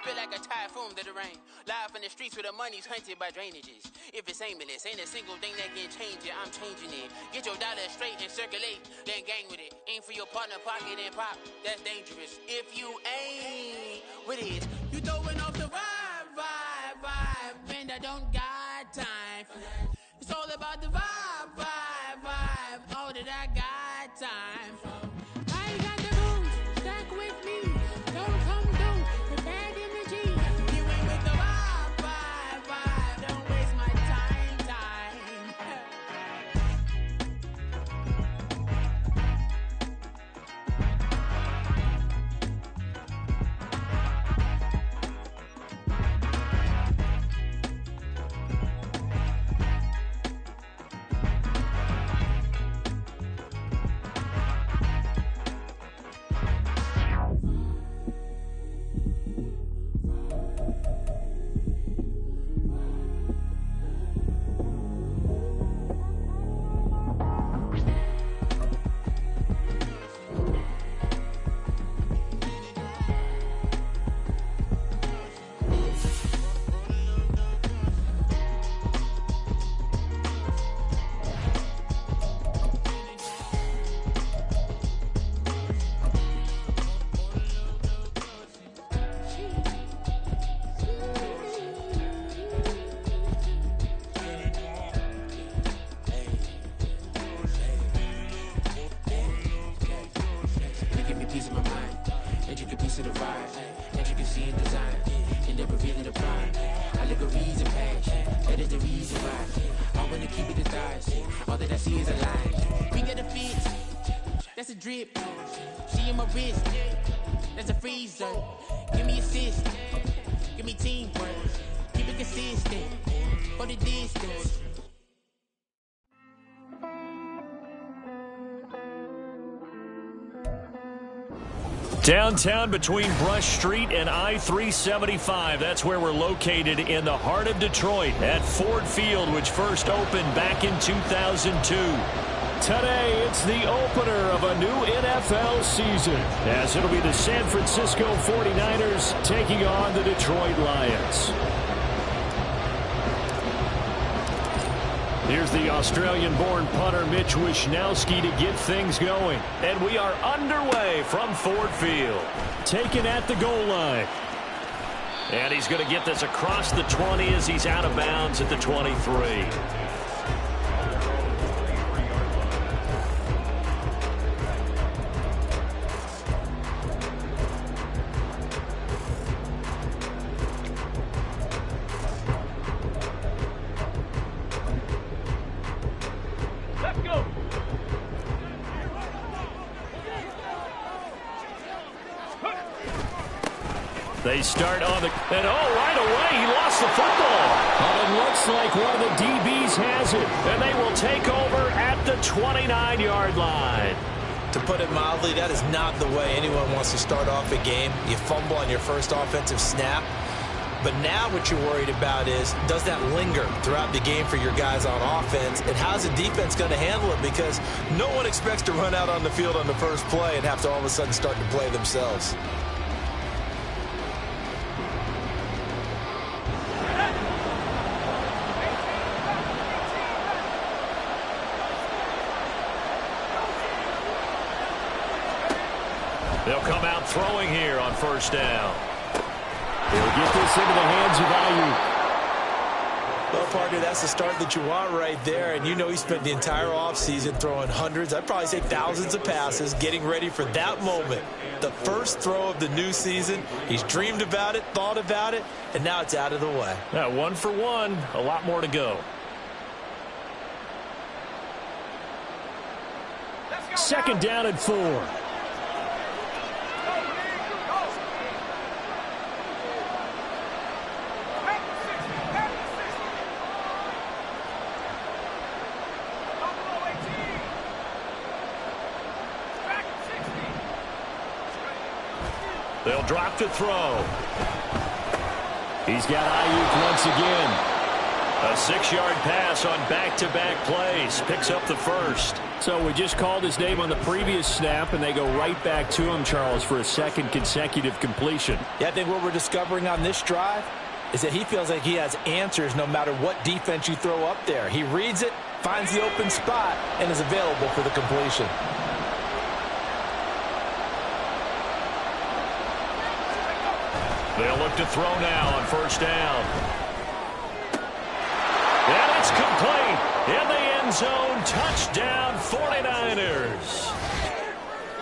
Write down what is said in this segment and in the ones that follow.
feel like a typhoon to the rain. Live in the streets where the money's hunted by drainages. If it's aimless, ain't a single thing that can change it. I'm changing it. Get your dollar straight and circulate, then gang with it. Aim for your partner, pocket and pop. That's dangerous. If you ain't with it, you throwing off the vibe. And I don't got time for that. It's all about the vibe. All that I got time for. I got the rules, stack with me. Don't come through with bad energy. You ain't with the vibe. Don't waste my time. That's a drip. She in my wrist. That's a freezer. Give me assist. Give me teamwork. Keep it consistent. For the distance. Downtown between Brush Street and I-375. That's where we're located in the heart of Detroit at Ford Field, which first opened back in 2002. Today, it's the opener of a new NFL season, as it'll be the San Francisco 49ers taking on the Detroit Lions. Here's the Australian-born punter Mitch Wishnowsky to get things going. And we are underway from Ford Field. Taken at the goal line. And he's going to get this across the 20 as he's out of bounds at the 23. They start on the, and right away, he lost the football. And it looks like one of the DBs has it, and they will take over at the 29-yard line. To put it mildly, that is not the way anyone wants to start off a game. You fumble on your first offensive snap. But now what you're worried about is, does that linger throughout the game for your guys on offense? And how's the defense going to handle it? Because no one expects to run out on the field on the first play and have to all of a sudden start to play themselves. They'll come out throwing here on first down. They'll get this into the hands of Ayuk. Well, partner, that's the start that you want right there. And you know he spent the entire offseason throwing hundreds, I'd probably say thousands of passes, getting ready for that moment. The first throw of the new season. He's dreamed about it, thought about it, and now it's out of the way. Yeah, 1 for 1, a lot more to go. Second down and 4. They'll drop to throw. He's got Ayuk once again. A 6-yard pass on back-to-back plays. Picks up the first. So we just called his name on the previous snap, and they go right back to him, Charles, for a second consecutive completion. Yeah, I think what we're discovering on this drive is that he feels like he has answers no matter what defense you throw up there. He reads it, finds the open spot, and is available for the completion. They'll look to throw now on first down. And it's complete. In the end zone, touchdown 49ers.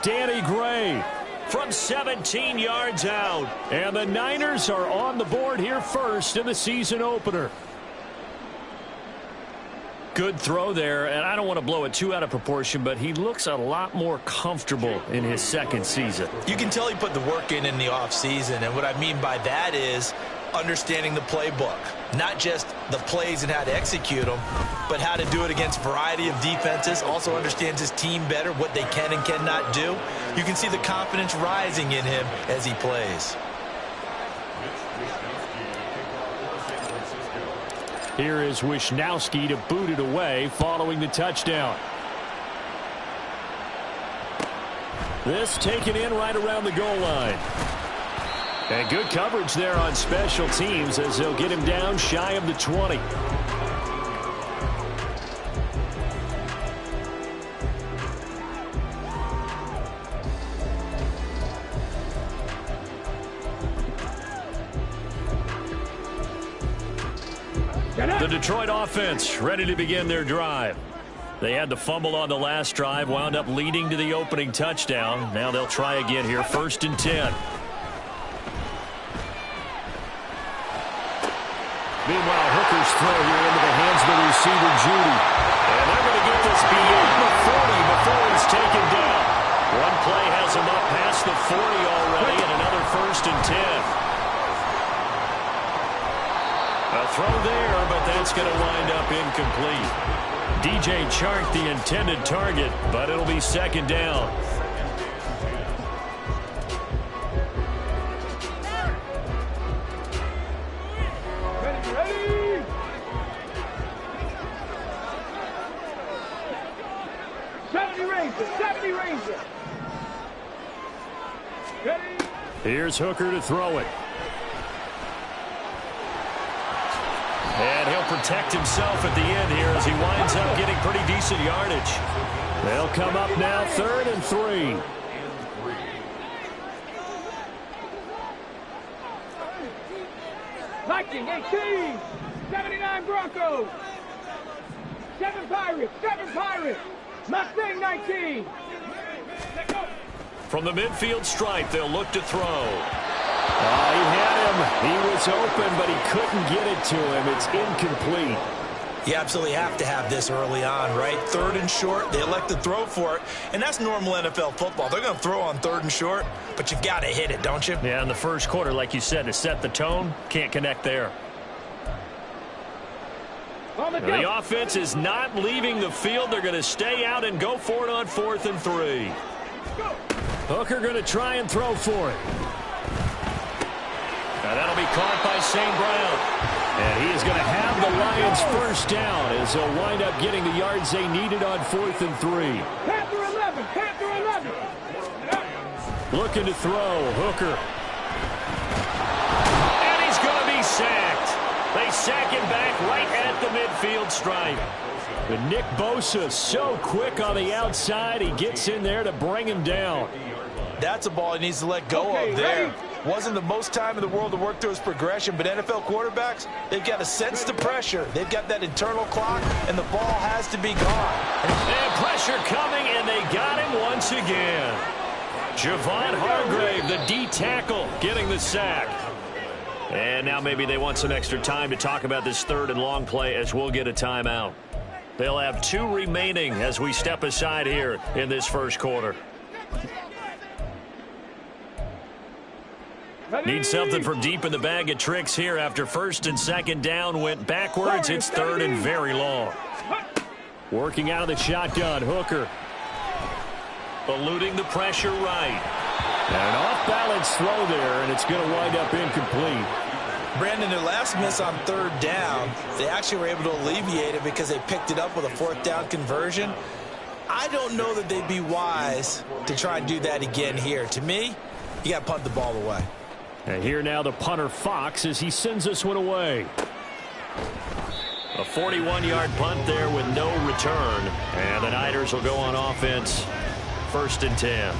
Danny Gray from 17 yards out. And the Niners are on the board here first in the season opener. Good throw there, and I don't want to blow it too out of proportion, but he looks a lot more comfortable in his second season. You can tell he put the work in the offseason, and what I mean by that is understanding the playbook. Not just the plays and how to execute them, but how to do it against a variety of defenses. Also understands his team better, what they can and cannot do. You can see the confidence rising in him as he plays. Here is Wisnowski to boot it away following the touchdown. This taken in right around the goal line. And good coverage there on special teams as they'll get him down shy of the 20. The Detroit offense ready to begin their drive. They had the fumble on the last drive, wound up leading to the opening touchdown. Now they'll try again here, 1st and 10. Meanwhile, Hooker's throw here into the hands of the receiver, Judy. And they're going to get this beyond the 40 before he's taken down. One play has him up past the 40 already, and another 1st and 10. A throw there, but that's going to wind up incomplete. DJ Chark the intended target, but it'll be 2nd down. Ready. 70 Ranger. Ready. Here's Hooker to throw it. And he'll protect himself at the end here as he winds up getting pretty decent yardage. They'll come up now 3rd and 3. Viking 18. 79 Broncos. 7 Pirates. Mustang 19. From the midfield stripe, they'll look to throw. He had him. He was open, but he couldn't get it to him. It's incomplete. You absolutely have to have this early on, right? 3rd and short, they elect to throw for it, and that's normal NFL football. They're going to throw on 3rd and short, but you've got to hit it, don't you? Yeah, in the first quarter, like you said, to set the tone, can't connect there. The offense is not leaving the field. They're going to stay out and go for it on 4th and 3. Hooker going to try and throw for it. Now that'll be caught by St. Brown. And he is going to have the Lions 1st down as they'll wind up getting the yards they needed on 4th and 3. Panther 11. Looking to throw. Hooker. And he's going to be sacked. They sack him back right at the midfield stripe. But Nick Bosa so quick on the outside. He gets in there to bring him down. That's a ball he needs to let go of there. Wasn't the most time in the world to work through his progression, but NFL quarterbacks, they've got to sense the pressure. They've got that internal clock, and the ball has to be gone. And pressure coming, and they got him once again. Javon Hargrave, the D tackle, getting the sack. And now maybe they want some extra time to talk about this 3rd and long play as we'll get a timeout. They'll have 2 remaining as we step aside here in this first quarter. Need something from deep in the bag of tricks here after 1st and 2nd down went backwards. It's 3rd and very long. Working out of the shotgun, Hooker. Eluding the pressure right. And an off-balance throw there, and it's going to wind up incomplete. Brandon, their last miss on third down, they actually were able to alleviate it because they picked it up with a fourth down conversion. I don't know that they'd be wise to try and do that again here. To me, you got to punt the ball away. And here now the punter Fox as he sends this one away. A 41-yard punt there with no return. And the Niners will go on offense. 1st and 10.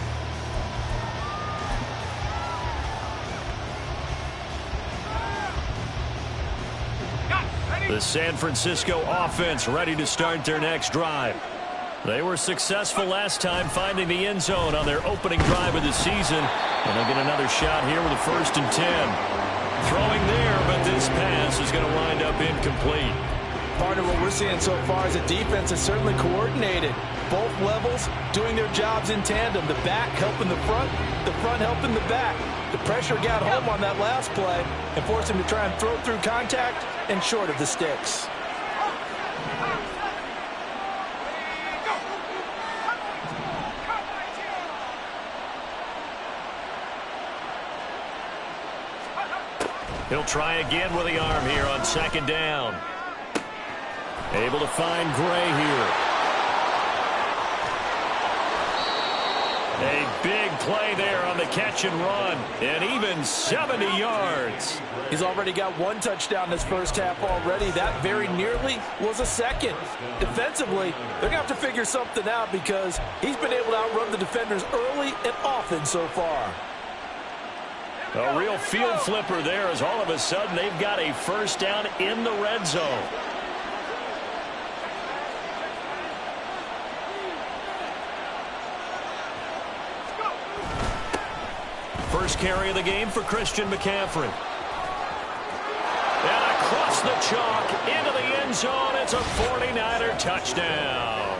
The San Francisco offense ready to start their next drive. They were successful last time finding the end zone on their opening drive of the season. And they'll get another shot here with a 1st and 10. Throwing there, but this pass is going to wind up incomplete. Part of what we're seeing so far is the defense is certainly coordinated. Both levels doing their jobs in tandem. The back helping the front helping the back. The pressure got home on that last play and forced him to try and throw through contact and short of the sticks. He'll try again with the arm here on 2nd down. Able to find Gray here. A big play there on the catch and run. And even 70 yards. He's already got 1 touchdown this first half already. That very nearly was a second. Defensively, they're going to have to figure something out because he's been able to outrun the defenders early and often so far. A real field flipper there as all of a sudden they've got a 1st down in the red zone. First carry of the game for Christian McCaffrey. And across the chalk into the end zone. It's a 49er touchdown.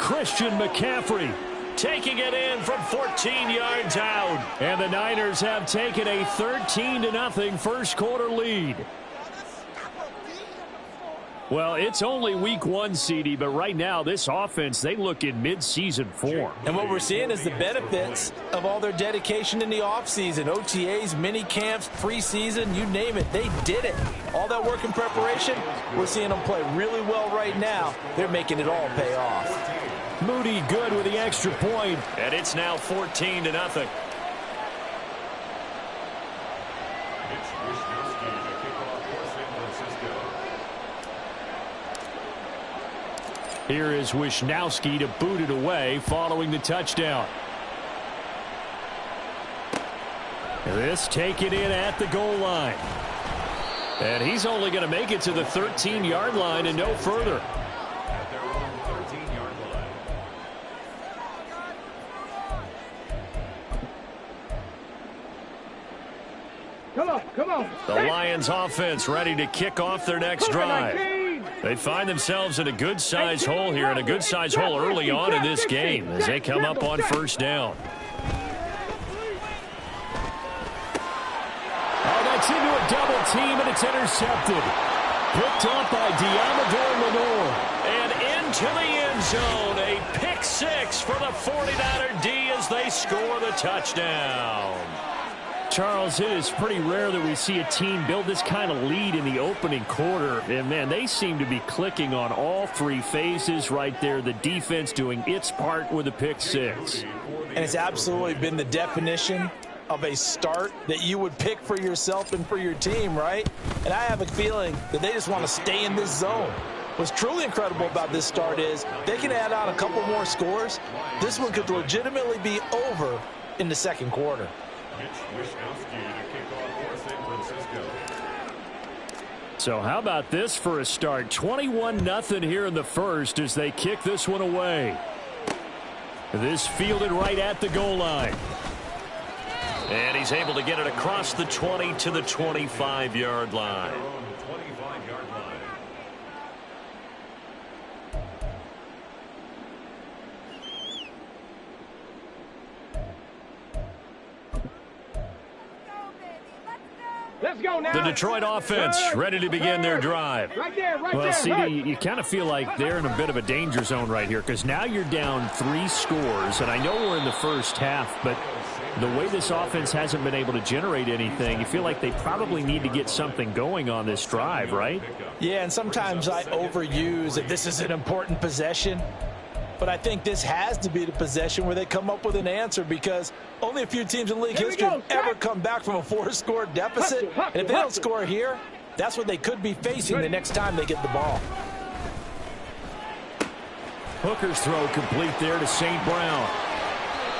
Christian McCaffrey taking it in from 14 yards out. And the Niners have taken a 13-0 first quarter lead. Well, it's only week 1, CD, but right now this offense, they look in mid-season form. And what we're seeing is the benefits of all their dedication in the offseason. OTAs, mini camps, preseason, you name it, they did it. All that work in preparation, we're seeing them play really well right now. They're making it all pay off. Moody good with the extra point, and it's now 14-0. Here is Wisnowski to boot it away following the touchdown. This taken in at the goal line. And he's only going to make it to the 13-yard line and no further. Come on. The Lions offense ready to kick off their next drive. They find themselves in a good-sized hole here, and a good-sized hole early on in this game as they come up on 1st down. Oh, that's into a double team, and it's intercepted. Picked up by Diamador Lenore. And into the end zone, a pick 6 for the 49er D as they score the touchdown. Charles, it is pretty rare that we see a team build this kind of lead in the opening quarter. And, man, they seem to be clicking on all 3 phases right there. The defense doing its part with a pick 6. And it's absolutely been the definition of a start that you would pick for yourself and for your team, right? And I have a feeling that they just want to stay in this zone. What's truly incredible about this start is they can add on a couple more scores. This one could legitimately be over in the second quarter. So how about this for a start? 21-0 here in the first as they kick this one away. This fielded right at the goal line. And he's able to get it across the 20 to the 25-yard line. Let's go now. The Detroit offense ready to begin their drive. Right there, Well, CD, you kind of feel like they're in a bit of a danger zone right here because now you're down 3 scores, and I know we're in the first half, but The way this offense hasn't been able to generate anything, you feel like they probably need to get something going on this drive, right? Yeah, and sometimes I overuse that this is an important possession. But I think this has to be the possession where they come up with an answer, because only a few teams in league history have ever come back from a 4-score deficit. And if they don't score here, that's what they could be facing the next time they get the ball. Hooker's throw complete there to St. Brown.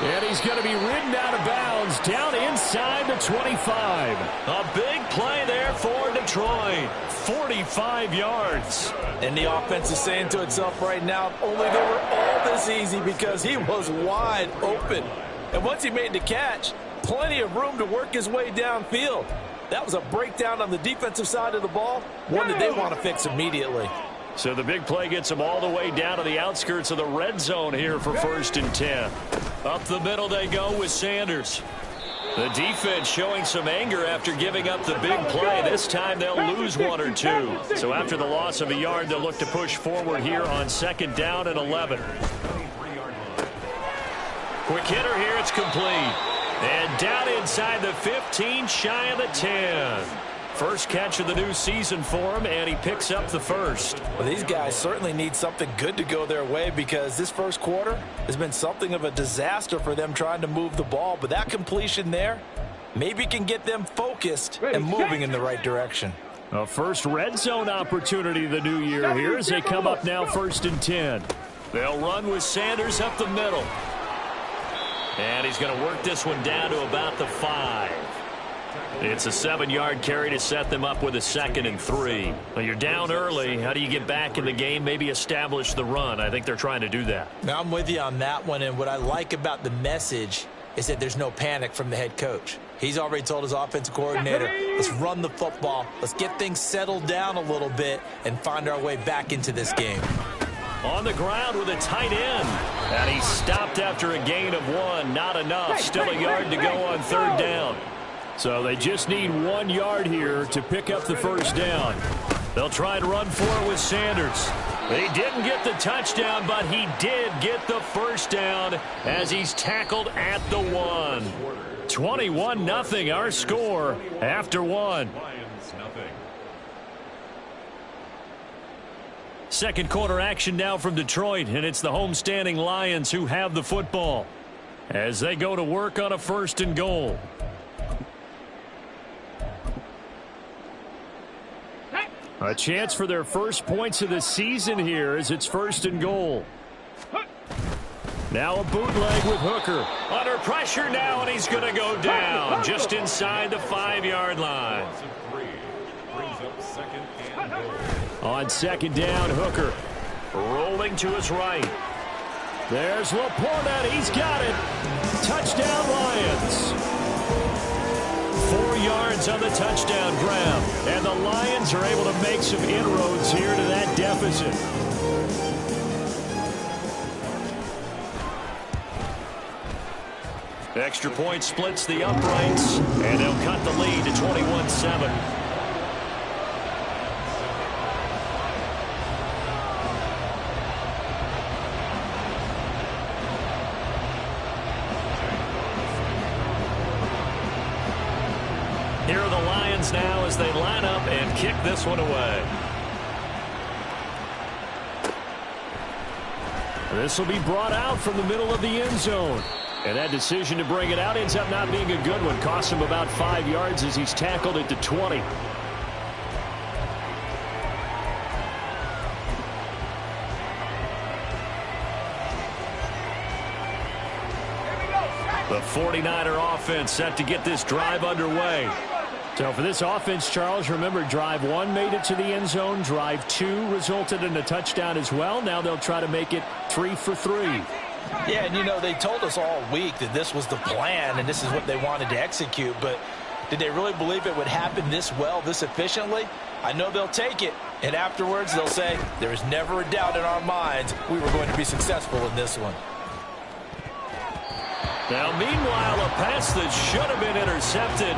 And he's going to be ridden out of bounds down inside the 25. A big play there for Detroit. 45 yards. And the offense is saying to itself right now, if only they were all this easy, because he was wide open. And once he made the catch, plenty of room to work his way downfield. That was a breakdown on the defensive side of the ball, one that they want to fix immediately. So the big play gets them all the way down to the outskirts of the red zone here for 1st and 10. Up the middle they go with Sanders. The defense showing some anger after giving up the big play. This time they'll lose 1 or 2. So after the loss of a yard, they'll look to push forward here on 2nd down and 11. Quick hitter here, it's complete. And down inside the 15, shy of the 10. First catch of the new season for him, and he picks up the first. Well, these guys certainly need something good to go their way, because this first quarter has been something of a disaster for them trying to move the ball. But that completion there maybe can get them focused and moving in the right direction. A first red zone opportunity the new year here as they come up now 1st and 10. They'll run with Sanders up the middle. And he's going to work this one down to about the 5. It's a 7-yard carry to set them up with a 2nd and 3. Well, you're down early. How do you get back in the game, maybe establish the run? I think they're trying to do that. Now, I'm with you on that one, and what I like about the message is that there's no panic from the head coach. He's already told his offensive coordinator, let's run the football, let's get things settled down a little bit and find our way back into this game. On the ground with a tight end. And he stopped after a gain of 1. Not enough. Still a yard to go on 3rd down. So they just need 1 yard here to pick up the first down. They'll try and run for it with Sanders. He didn't get the touchdown, but he did get the first down as he's tackled at the 1. 21-0 our score after 1. Second quarter action now from Detroit, and it's the homestanding Lions who have the football as they go to work on a 1st and goal. A chance for their first points of the season here as it's 1st and goal. Now a bootleg with Hooker. Under pressure now, and he's going to go down just inside the 5-yard line. On 2nd down, Hooker rolling to his right. There's Laporta. He's got it. Touchdown, Lions. 4 yards on the touchdown grab. And the Lions are able to make some inroads here to that deficit. Extra point splits the uprights, and they'll cut the lead to 21-7. Here are the Lions now as they line up and kick this one away. This will be brought out from the middle of the end zone. And that decision to bring it out ends up not being a good one. Costs him about 5 yards as he's tackled at the 20. The 49er offense set to get this drive underway. So for this offense, Charles, remember, drive 1 made it to the end zone. Drive 2 resulted in a touchdown as well. Now they'll try to make it 3 for 3. Yeah, and you know, they told us all week that this was the plan and this is what they wanted to execute, but did they really believe it would happen this well, this efficiently? I know they'll take it, and afterwards they'll say, there is never a doubt in our minds we were going to be successful in this one. Now, meanwhile, a pass that should have been intercepted,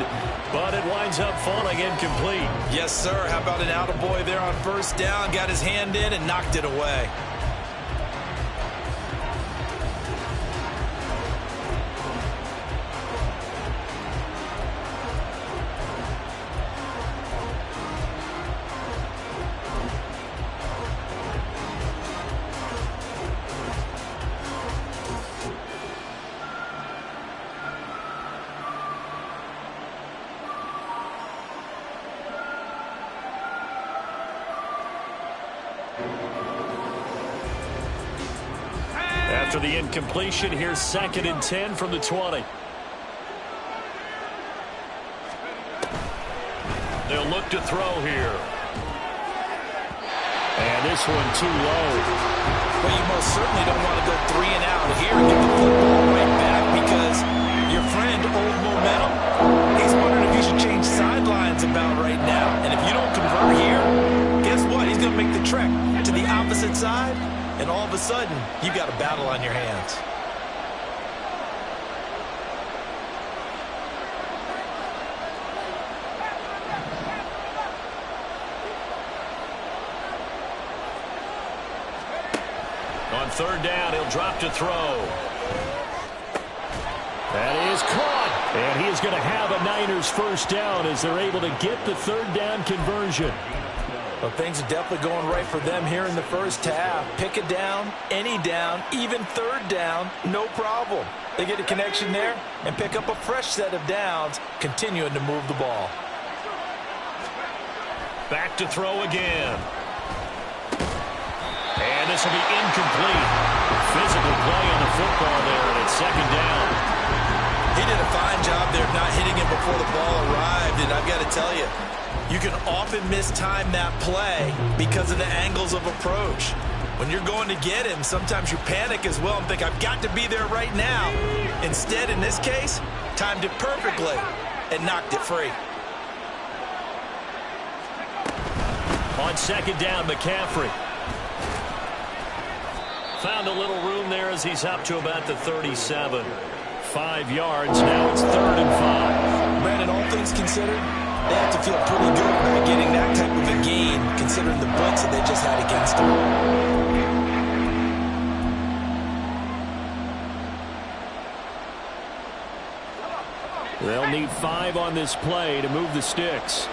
but it winds up falling incomplete. Yes, sir. How about an attaboy there on 1st down? Got his hand in and knocked it away. After the incompletion, here's 2nd and 10 from the 20. They'll look to throw here. And this one too low. Well, you most certainly don't want to go 3 and out here and get the football right back because your friend, Old Momentum, he's wondering if you should change sidelines about right now. And if you don't convert here, guess what? He's going to make the trek to the opposite side, and all of a sudden, you've got a battle on your hands. On 3rd down, he'll drop to throw. That is caught. And he is going to have a Niners 1st down as they're able to get the 3rd down conversion. Well, things are definitely going right for them here in the first half. Pick a down, any down, even 3rd down, no problem. They get a connection there and pick up a fresh set of downs, continuing to move the ball. Back to throw again. And this will be incomplete. Physical play on the football there, and it's 2nd down. He did a fine job there of not hitting him before the ball arrived, and I've got to tell you, you can often mistime that play because of the angles of approach. When you're going to get him, sometimes you panic as well and think, I've got to be there right now. Instead, in this case, timed it perfectly and knocked it free. On 2nd down, McCaffrey. Found a little room there as he's up to about the 37. 5 yards. Now it's 3rd and 5. Brandon, all things considered, they have to feel pretty good about getting that type of a gain, considering the blitz that they just had against them. They'll need 5 on this play to move the sticks.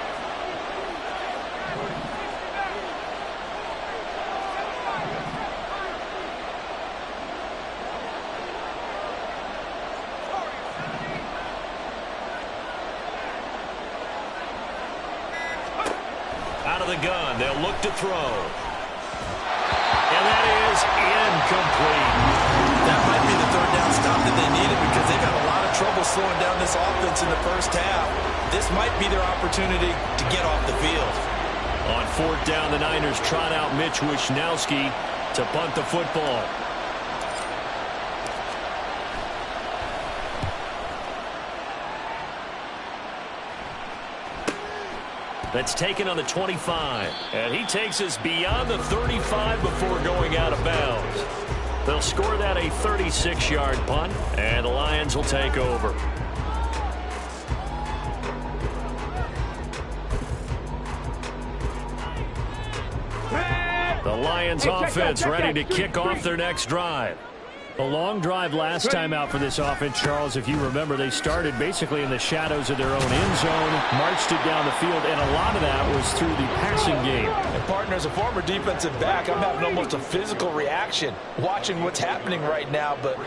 Gun. They'll look to throw. And that is incomplete. That might be the 3rd down stop that they needed because they've had a lot of trouble slowing down this offense in the first half. This might be their opportunity to get off the field. On 4th down, the Niners trot out Mitch Wishnowski to punt the football. That's taken on the 25. And he takes us beyond the 35 before going out of bounds. They'll score that a 36-yard punt, and the Lions will take over. The Lions offense ready to kick off their next drive. A long drive last time out for this offense, Charles. If you remember, they started basically in the shadows of their own end zone, marched it down the field, and a lot of that was through the passing game. And partner, as a former defensive back, I'm having almost a physical reaction watching what's happening right now. But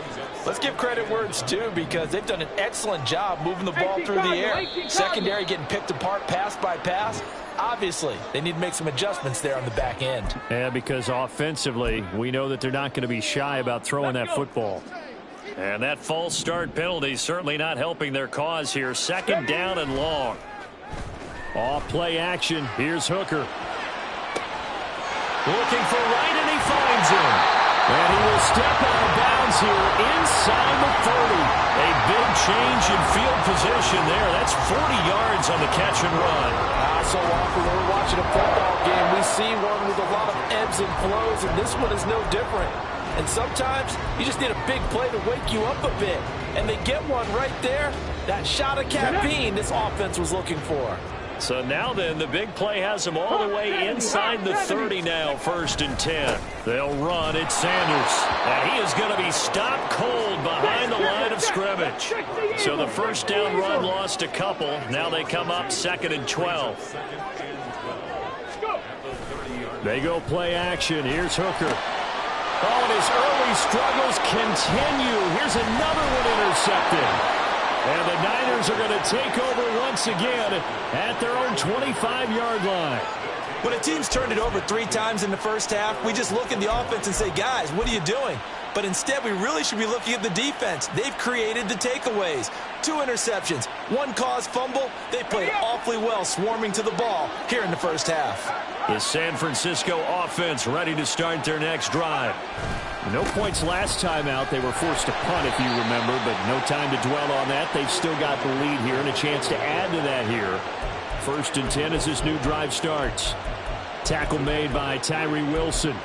let's give credit where it's due because they've done an excellent job moving the ball through the air. Secondary getting picked apart pass by pass. Obviously, they need to make some adjustments there on the back end. Yeah, because offensively, we know that they're not going to be shy about throwing that football. And that false start penalty certainly not helping their cause here. 2nd down and long. Off play action. Here's Hooker. Looking for Wright, and he finds him. And he will step out of bounds here inside the 30. A big change in field position there. That's 40 yards on the catch and run. So often when we're watching a football game, we see one with a lot of ebbs and flows, and this one is no different. And sometimes you just need a big play to wake you up a bit. And they get one right there. That shot of caffeine this offense was looking for. So now then, the big play has them all the way inside the 30 now, 1st and 10. They'll run. It's Sanders. And he is going to be stopped cold behind the line of scrimmage. So the 1st down run lost a couple. Now they come up 2nd and 12. They go play action. Here's Hooker. Oh, and his early struggles continue. Here's another one intercepted. And the Niners are going to take over once again at their own 25-yard line. When a team's turned it over 3 times in the first half, we just look at the offense and say, guys, what are you doing? But instead, we really should be looking at the defense. They've created the takeaways. 2 interceptions, 1 caused fumble. They played awfully well swarming to the ball here in the first half. The San Francisco offense ready to start their next drive. No points last time out. They were forced to punt, if you remember, but no time to dwell on that. They've still got the lead here and a chance to add to that here. 1st and 10 as this new drive starts. Tackle made by Tyree Wilson.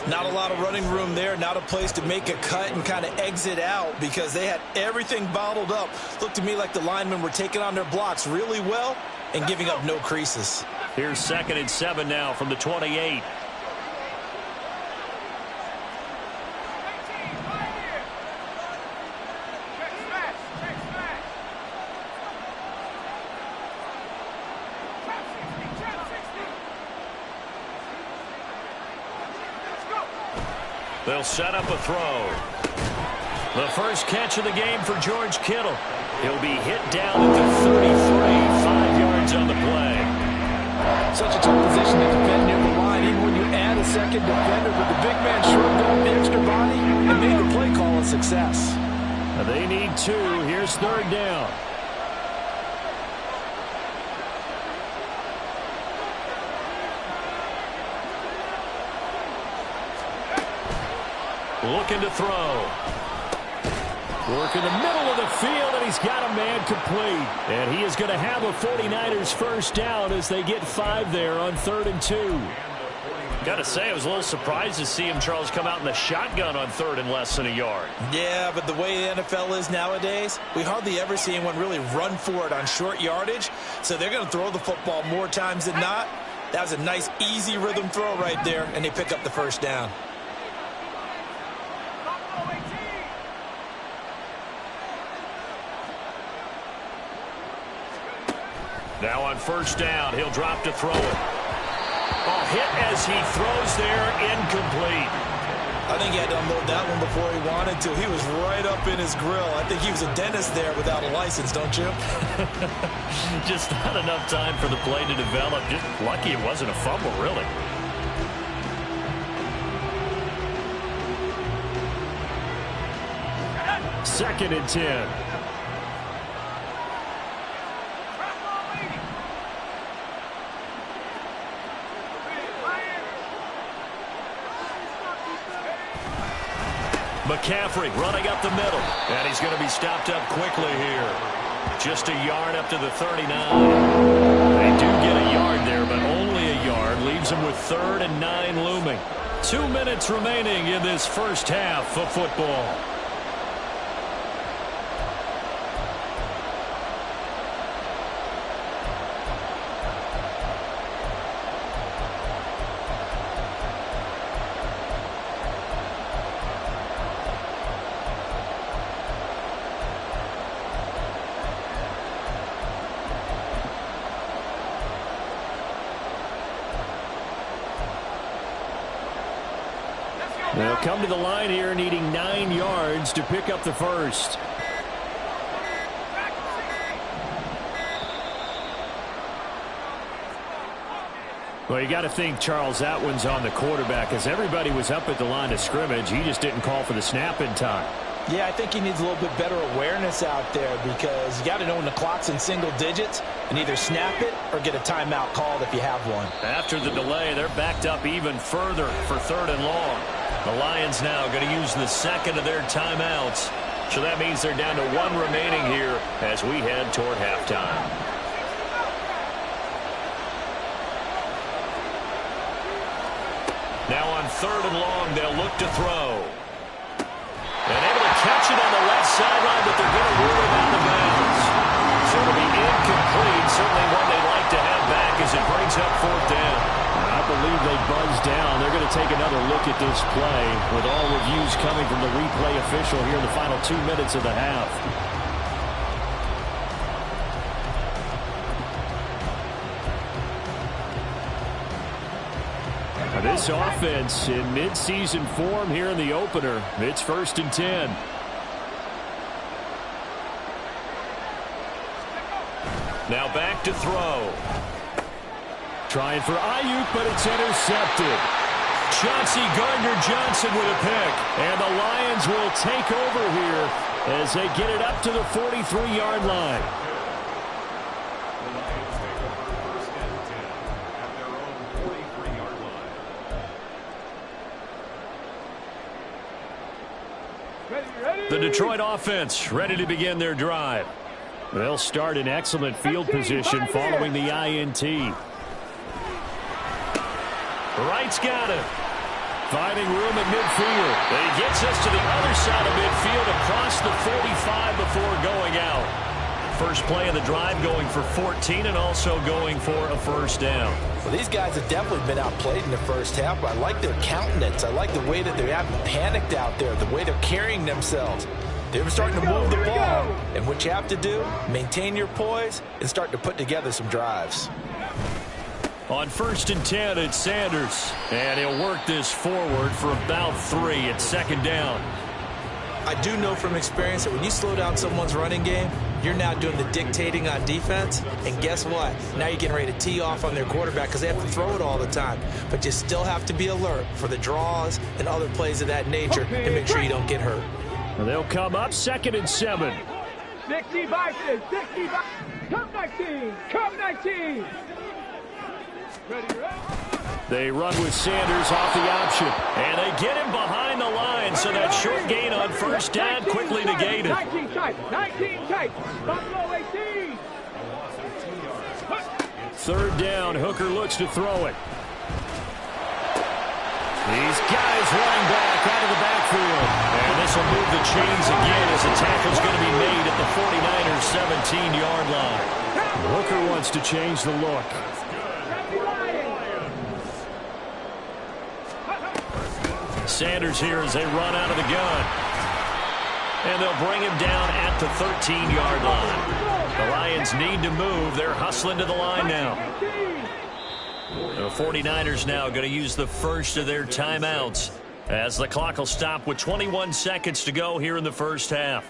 Not a lot of running room there, not a place to make a cut and kind of exit out because they had everything bottled up. Looked to me like the linemen were taking on their blocks really well and giving up no creases. Here's 2nd and 7 now from the 28. They'll set up a throw. The first catch of the game for George Kittle. He'll be hit down at the 33, 5 yards on the play. Such a tough position to defend near the line, even when you add a second defender, but the big man shrugged off the extra body and made the play call a success. They need 2. Here's 3rd down. Looking to throw. Work in the middle of the field, and he's got a man complete. And he is going to have a 49ers first down as they get 5 there on 3rd and 2. Got to say, I was a little surprised to see him, Charles, come out in the shotgun on 3rd and less than a yard. Yeah, but the way the NFL is nowadays, we hardly ever see anyone really run for it on short yardage. So they're going to throw the football more times than not. That was a nice, easy rhythm throw right there, and they pick up the first down. Now on 1st down, he'll drop to throw it. Oh, hit as he throws there, incomplete. I think he had to unload that one before he wanted to. He was right up in his grill. I think he was a dentist there without a license, don't you? Just not enough time for the play to develop. Just lucky it wasn't a fumble, really. Second and 10. McCaffrey running up the middle. And he's going to be stopped up quickly here. Just a yard up to the 39. They do get a yard there, but only a yard. Leaves them with 3rd and 9 looming. 2 minutes remaining in this first half of football. They'll come to the line here needing 9 yards to pick up the first. Well, you got to think, Charles, that one's on the quarterback as everybody was up at the line of scrimmage. He just didn't call for the snap in time. Yeah, I think he needs a little bit better awareness out there because you got to know when the clock's in single digits and either snap it or get a timeout called if you have one. After the delay, they're backed up even further for 3rd and long. The Lions now going to use the second of their timeouts. So that means they're down to 1 remaining here as we head toward halftime. Now on 3rd and long, they'll look to throw. And able to catch it on the left sideline, but they're going to rule it out of bounds. So it'll be incomplete. Certainly one they'd like to have back as it brings up 4th down. I believe they buzzed down. They're going to take another look at this play with all reviews coming from the replay official here in the final 2 minutes of the half. This offense in midseason form here in the opener. It's 1st and 10. Now back to throw. Trying for Ayuk, but it's intercepted. Chauncey Gardner-Johnson with a pick. And the Lions will take over here as they get it up to the 43-yard line. The Detroit offense ready to begin their drive. They'll start in excellent field position following the INT. Wright's got it. Finding room at midfield. He gets us to the other side of midfield across the 45 before going out. First play of the drive going for 14 and also going for a first down. Well, these guys have definitely been outplayed in the first half, but I like their countenance. I like the way that they haven't panicked out there, the way they're carrying themselves. They're starting to move the ball. And what you have to do, maintain your poise and start to put together some drives. On 1st and 10, it's Sanders. And he'll work this forward for about 3. It's second down. I do know from experience that when you slow down someone's running game, you're now doing the dictating on defense. And guess what? Now you're getting ready to tee off on their quarterback because they have to throw it all the time. But you still have to be alert for the draws and other plays of that nature to make sure you don't get hurt. And they'll come up 2nd and 7. 60 Vikings, 60 Vikings. Come 19, come 19. Ready. They run with Sanders off the option. And they get him behind the line, so that short gain on first down quickly negated. 19 tight, 19 tight. Buffalo 18. 3rd down, Hooker looks to throw it. These guys running back out of the backfield. And this will move the chains again as the tackle's going to be made at the 49ers' 17-yard line. Hooker wants to change the look. Sanders here as they run out of the gun. And they'll bring him down at the 13-yard line. The Lions need to move. They're hustling to the line now. The 49ers now going to use the first of their timeouts as the clock will stop with 21 seconds to go here in the first half.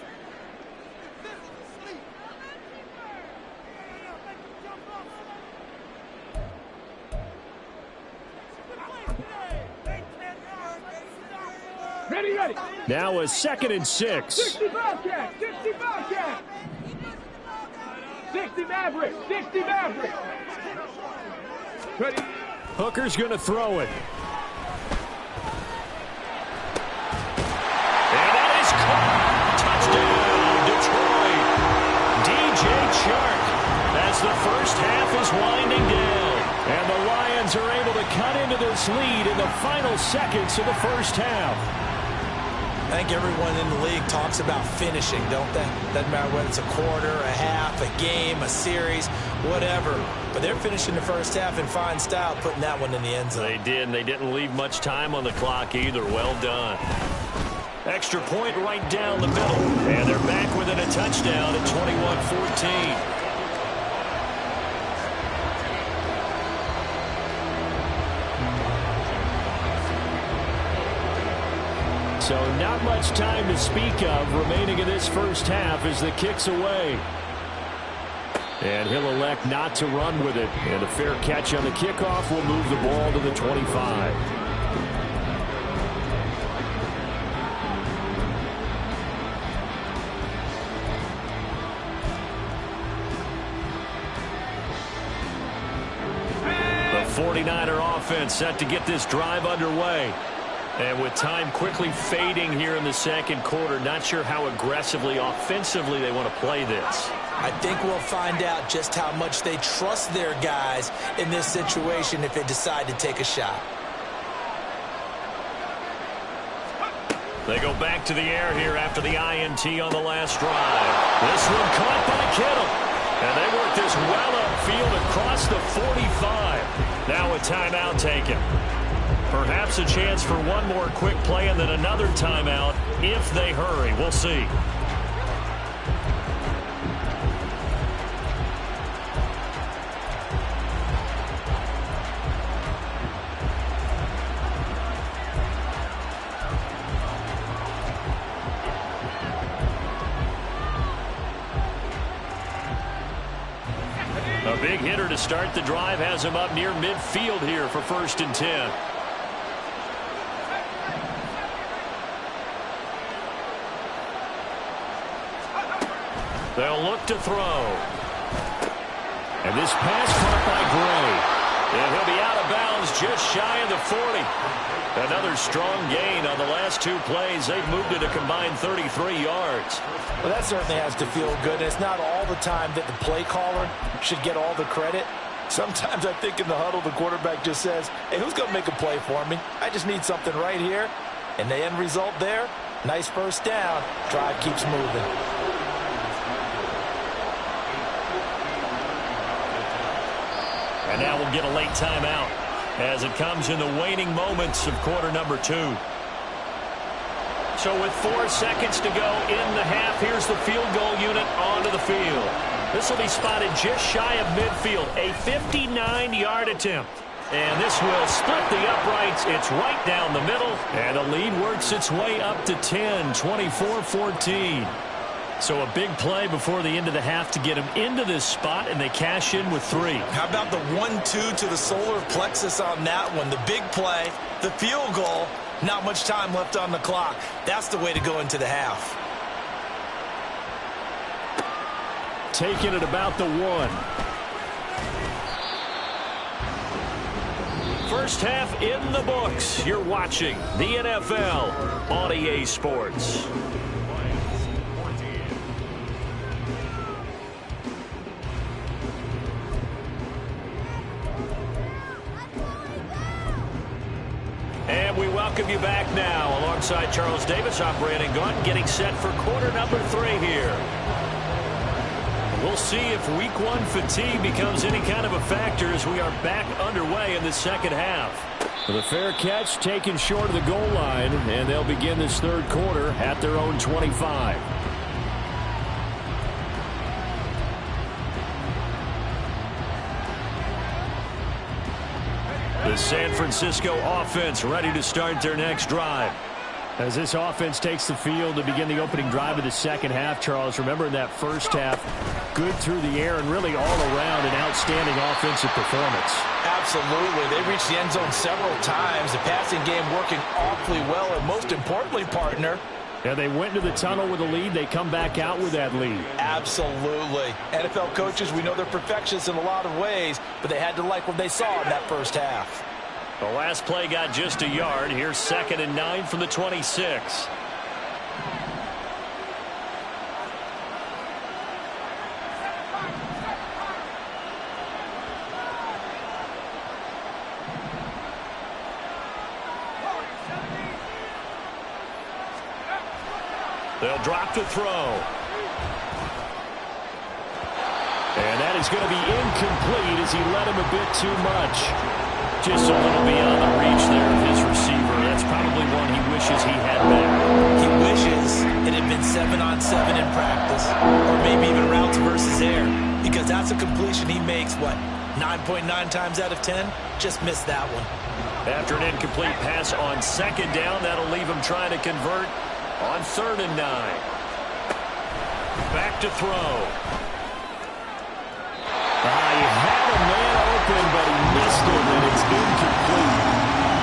Ready. Now a 2nd and 6. 60 Bobcat, 60 Bobcat. 60 Maverick, 60 Maverick. Ready. Hooker's going to throw it. And that is caught. Touchdown, Detroit. DJ Chark as the first half is winding down. And the Lions are able to cut into this lead in the final seconds of the first half. I think everyone in the league talks about finishing, don't they? Doesn't matter whether it's a quarter, a half, a game, a series, whatever. But they're finishing the first half in fine style, putting that one in the end zone. They did, and they didn't leave much time on the clock either. Well done. Extra point right down the middle. And they're back within a touchdown at 21-14. So not much time to speak of remaining in this first half as the kick's away. And he'll elect not to run with it. And a fair catch on the kickoff will move the ball to the 25. The 49er offense set to get this drive underway. And with time quickly fading here in the second quarter, not sure how aggressively, offensively they want to play this. I think we'll find out just how much they trust their guys in this situation if they decide to take a shot. They go back to the air here after the INT on the last drive. This one caught by Kittle. And they work this well upfield across the 45. Now a timeout taken. Perhaps a chance for one more quick play and then another timeout if they hurry. We'll see. big hitter to start the drive has him up near midfield here for 1st and 10. They'll look to throw. And this pass caught by Gray. And he'll be out of bounds just shy of the 40. Another strong gain on the last 2 plays. They've moved it a combined 33 yards. Well, that certainly has to feel good. It's not all the time that the play caller should get all the credit. Sometimes I think in the huddle, the quarterback just says, hey, who's going to make a play for me? I just need something right here. And the end result there, nice first down. Drive keeps moving. And now we'll get a late timeout as it comes in the waning moments of quarter number 2. So with 4 seconds to go in the half, here's the field goal unit onto the field. This will be spotted just shy of midfield, a 59-yard attempt. And this will split the uprights. It's right down the middle, and the lead works its way up to 10, 24-14. So a big play before the end of the half to get them into this spot, and they cash in with 3. How about the 1-2 to the solar plexus on that one? The big play, the field goal, not much time left on the clock. That's the way to go into the half. Taking it about the 1. First half in the books. You're watching the NFL on EA Sports. And we welcome you back now alongside Charles Davis. I'm Brandon Gaudin, getting set for quarter number 3 here. We'll see if week 1 fatigue becomes any kind of a factor as we are back underway in the second half. The fair catch taken short of the goal line, and they'll begin this third quarter at their own 25. The San Francisco offense ready to start their next drive. As this offense takes the field to begin the opening drive of the second half, Charles, remember in that first half, good through the air and really all around an outstanding offensive performance. Absolutely. They reached the end zone several times. The passing game working awfully well, and most importantly, partner, yeah, they went into the tunnel with a lead. They come back out with that lead. Absolutely. NFL coaches, we know they're perfectionists in a lot of ways, but they had to like what they saw in that first half. The last play got just a yard. Here's 2nd and 9 from the 26. They'll drop to throw. And that is going to be incomplete as he led him a bit too much. Just a little beyond the reach there of his receiver. That's probably one he wishes he had back. He wishes it had been 7-on-7 in practice, or maybe even routes versus air, because that's a completion he makes, what, 9.9 times out of 10? Just missed that one. After an incomplete pass on 2nd down, that'll leave him trying to convert on 3rd and 9. Back to throw. He had a man open, but he missed it, and it's incomplete.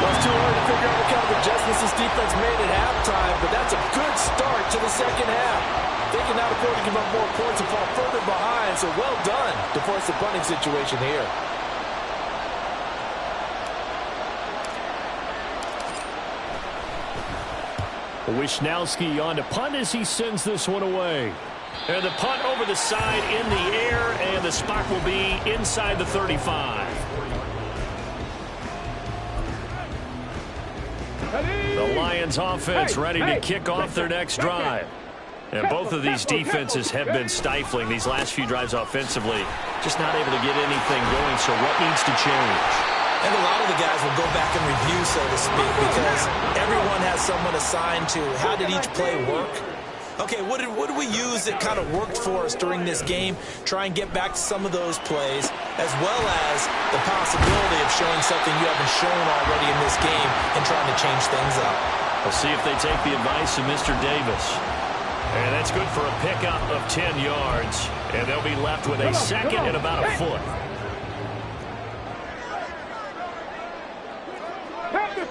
Well, it's too early to figure out what kind of adjustments this defense made at halftime, but that's a good start to the second half. They can not afford to give up more points and fall further behind, so well done to force the punting situation here. Wisnowski on to punt as he sends this one away. And the punt over the side in the air, and the spot will be inside the 35. The Lions offense ready to kick off their next drive. And both of these defenses have been stifling these last few drives offensively. Just not able to get anything going, so what needs to change? And a lot of the guys will go back and review, so to speak, because everyone has someone assigned to how did each play work. Okay, what did we use that kind of worked for us during this game? Try and get back to some of those plays, as well as the possibility of showing something you haven't shown already in this game and trying to change things up. We'll see if they take the advice of Mr. Davis. And that's good for a pickup of 10 yards. And they'll be left with a 2nd and about a foot.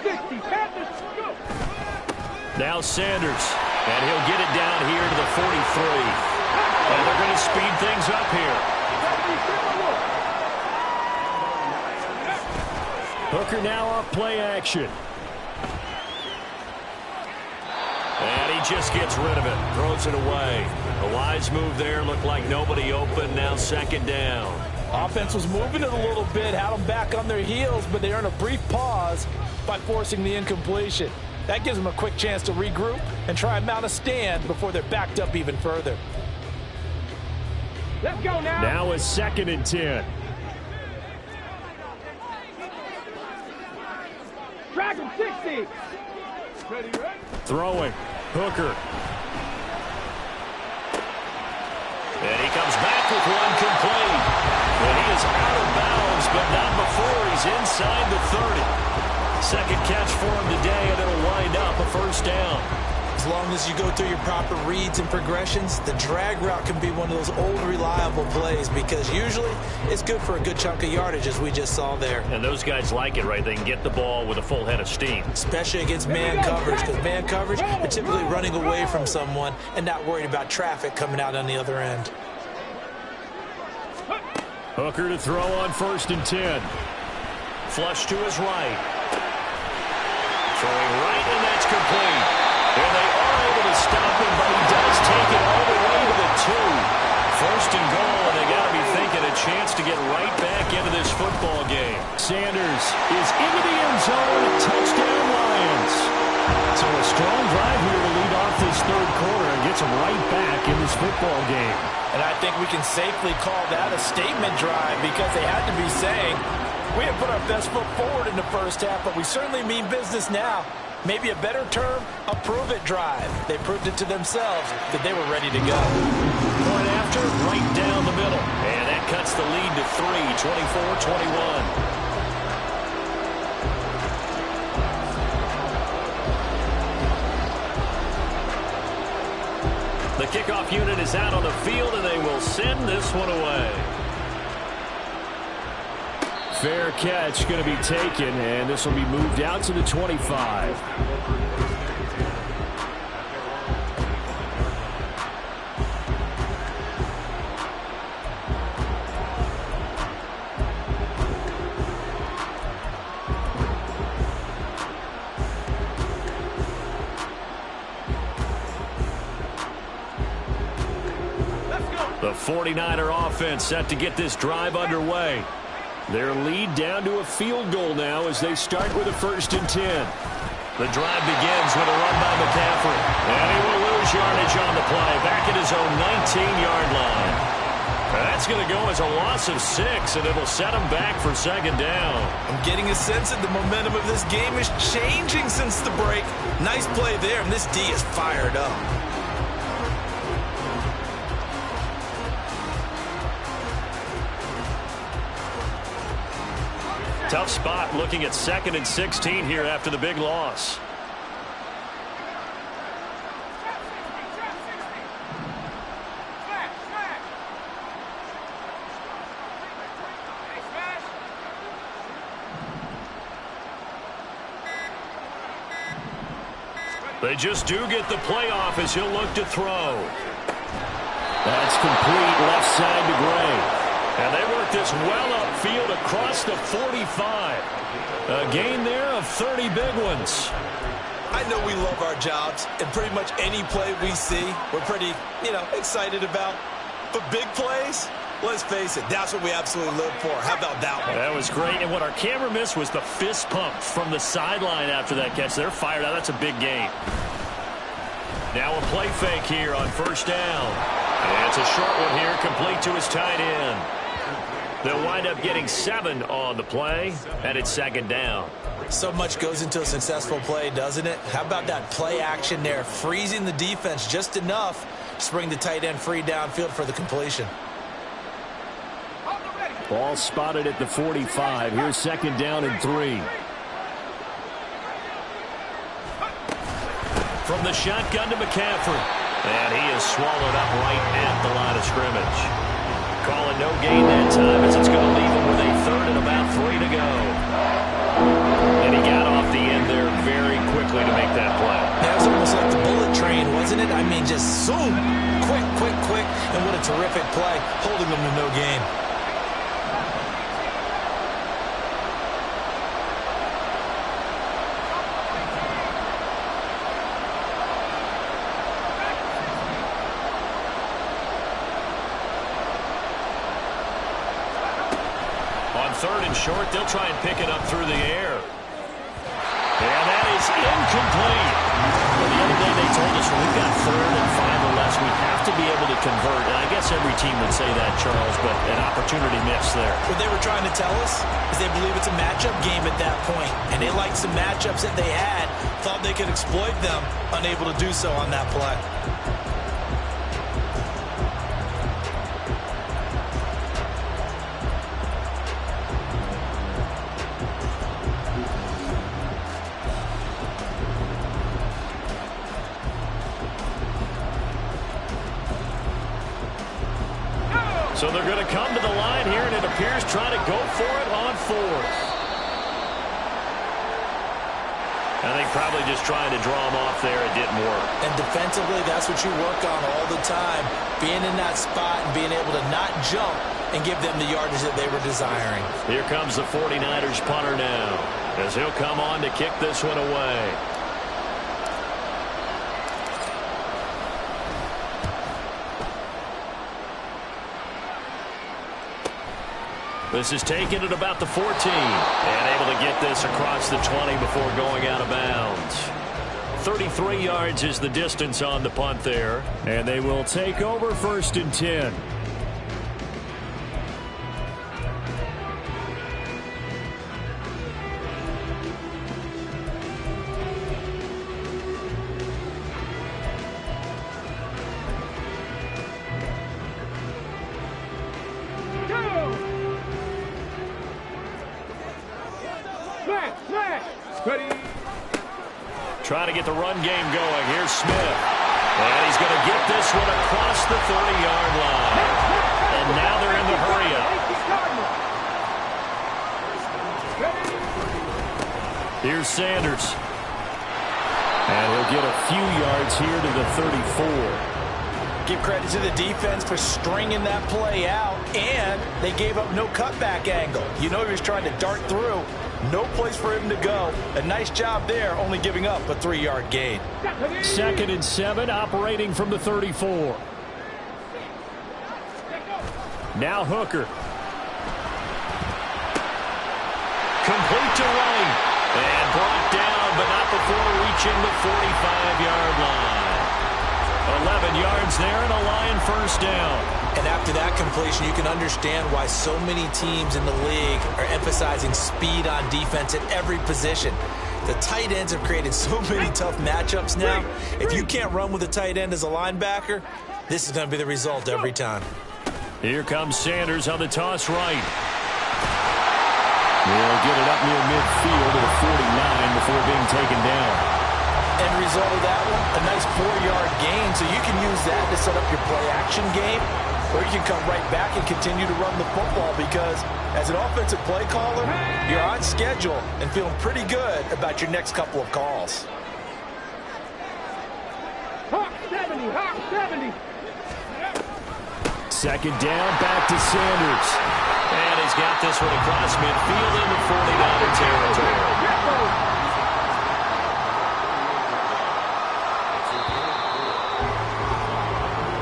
60. Panthers, go. Now Sanders, and he'll get it down here to the 43. And they're going to speed things up here. Hooker now off play action. And he just gets rid of it, throws it away. A wise move there, looked like nobody open, now second down. Offense was moving it a little bit, had them back on their heels, but they earned a brief pause by forcing the incompletion. That gives them a quick chance to regroup and try and mount a stand before they're backed up even further. Let's go now. Now a 2nd and 10. Dragon 60. Ready, ready. Throwing. Hooker. And he comes back with one complete. And he is out of bounds, but not before he's inside the 30. Second catch for him today, and it'll wind up a first down. As long as you go through your proper reads and progressions, the drag route can be one of those old reliable plays because usually it's good for a good chunk of yardage, as we just saw there. And those guys like it, right? They can get the ball with a full head of steam. Especially against man coverage, because man coverage, they're typically running away from someone and not worried about traffic coming out on the other end. Hooker to throw on 1st and 10. Flush to his right. Throwing right, and that's complete. And they are able to stop him, but he does take it all the way to the 2. 1st and goal, and they got to be thinking a chance to get right back into this football game. Sanders is into the end zone. Touchdown, Lions. So a strong drive here to lead off this 3rd quarter and gets them right back in this football game. And I think we can safely call that a statement drive because they had to be saying, we have put our best foot forward in the first half, but we certainly mean business now. Maybe a better term, a prove-it drive. They proved it to themselves that they were ready to go. Point after, right down the middle. And that cuts the lead to 3, 24-21. The kickoff unit is out on the field, and they will send this one away. Fair catch going to be taken, and this will be moved out to the 25. The 49er offense set to get this drive underway. Their lead down to a field goal now as they start with a 1st and 10. The drive begins with a run by McCaffrey. And he will lose yardage on the play, back at his own 19-yard line. That's going to go as a loss of 6, and it'll set him back for 2nd down. I'm getting a sense that the momentum of this game is changing since the break. Nice play there, and this D is fired up. Tough spot looking at 2nd and 16 here after the big loss. They just do get the playoff as he'll look to throw. That's complete left side to Gray. And they work this well upfield across the 45. A gain there of 30 big ones. I know we love our jobs, and pretty much any play we see, we're pretty, excited about. But big plays, let's face it, that's what we absolutely live for. How about that one? That was great, and what our camera missed was the fist pump from the sideline after that catch. They're fired out. That's a big gain. Now a play fake here on 1st down. And it's a short one here, complete to his tight end. They'll wind up getting 7 on the play, and it's 2nd down. So much goes into a successful play, doesn't it? How about that play action there, freezing the defense just enough to bring the tight end free downfield for the completion. Ball spotted at the 45. Here's 2nd down and 3. From the shotgun to McCaffrey. And he is swallowed up right at the line of scrimmage. Calling no gain that time as it's going to leave him with a 3rd and about 3 to go. And he got off the end there quickly to make that play. That was almost like the bullet train, wasn't it? I mean, just zoom, quick, and what a terrific play, holding them to no gain. On third and short, they'll try and pick it up through the air. And that is incomplete. Well, the other day they told us when we've got 3rd and 5 or less, we have to be able to convert. And I guess every team would say that, Charles, but an opportunity missed there. What they were trying to tell us is they believe it's a matchup game at that point. And they liked some matchups that they had, thought they could exploit them, unable to do so on that play. So they're going to come to the line here, and it appears trying to go for it on 4th. I think probably just trying to draw them off there. It didn't work. And defensively, that's what you work on all the time. Being in that spot and being able to not jump and give them the yardage that they were desiring. Here comes the 49ers punter now, as he'll come on to kick this one away. This is taken at about the 14 and able to get this across the 20 before going out of bounds. 33 yards is the distance on the punt there, and they will take over 1st and 10. Trying to get the run game going. Here's Smith. And he's going to get this one across the 30-yard line. And now they're in the hurry-up. Here's Sanders. And he'll get a few yards here to the 34. Give credit to the defense for stringing that play out, and they gave up no cutback angle. You know he was trying to dart through. No place for him to go. A nice job there, only giving up a 3-yard gain. 2nd and 7, operating from the 34. Now Hooker. Complete to Wright. And brought down, but not before reaching the 45-yard line. 11 yards there and a Lion 1st down. And after that completion, you can understand why so many teams in the league are emphasizing speed on defense at every position. The tight ends have created so many tough matchups now. If you can't run with a tight end as a linebacker, this is going to be the result every time. Here comes Sanders on the toss right. They'll get it up near midfield to the 49 before being taken down. End result of that one, a nice 4-yard gain, so you can use that to set up your play-action game, or you can come right back and continue to run the football because as an offensive play caller, you're on schedule and feeling pretty good about your next couple of calls. Hawk 70, Hawk 70. 2nd down, back to Sanders. And he's got this one across midfield into 49er territory.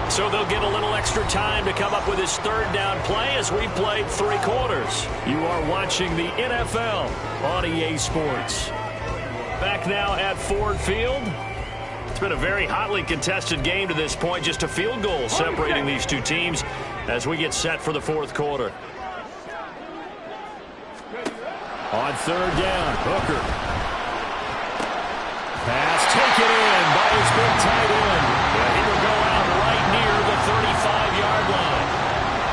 So they'll get a little extra time to come up with his 3rd down play as we played 3 quarters. You are watching the NFL on EA Sports. Back now at Ford Field. It's been a very hotly contested game to this point. Just a field goal separating these two teams as we get set for the 4th quarter. On 3rd down, Hooker. Pass taken in by his big tight end. Yeah, he will go out right near the 35-yard line.